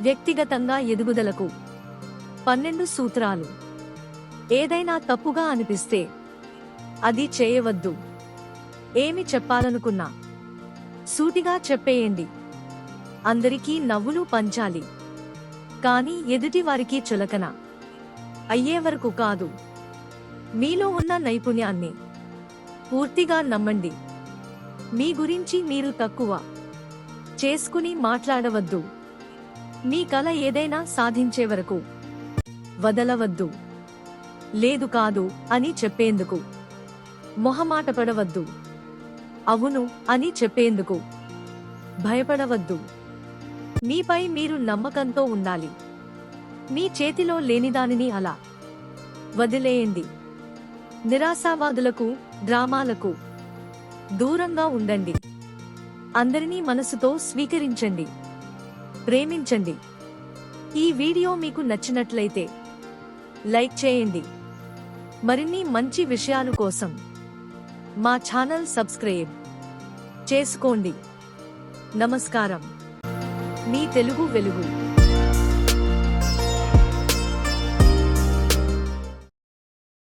వ్యక్తిగతంగా ఎదుగుదలకు 12 సూత్రాలు. ఏదైనా తప్పుగా అనిపిస్తే అది చేయవద్దు. ఏమి చెప్పాలనుకున్నా సూటిగా చెప్పేయండి. అందరికీ నవ్వులు పంచాలి, కానీ ఎదుటి వారికి చులకన అయ్యే వరకు కాదు. మీలో ఉన్న నైపుణ్యాన్ని పూర్తిగా నమ్మండి. మీ గురించి మీరు తక్కువ చేసుకుని మాట్లాడవద్దు. మీ కల ఏదైనా సాధించే వరకు వదలవద్దు. లేదు కాదు అని చెప్పేందుకు మొహమాటపడవద్దు. అవును అని చెప్పేందుకు భయపడవద్దు. మీపై మీరు నమ్మకంతో ఉండాలి. మీ చేతిలో లేనిదానిని అలా వదిలేయండి. నిరాశావాదులకు, డ్రామాలకు దూరంగా ఉండండి. అందరినీ మనసుతో స్వీకరించండి, ప్రేమించండి. ఈ వీడియో మీకు నచ్చినట్లయితే లైక్ చేయండి. మరిన్ని మంచి విషయాల కోసం మా ఛానల్ సబ్స్క్రైబ్ చేసుకోండి. నమస్కారం. మీ తెలుగు వెలుగు.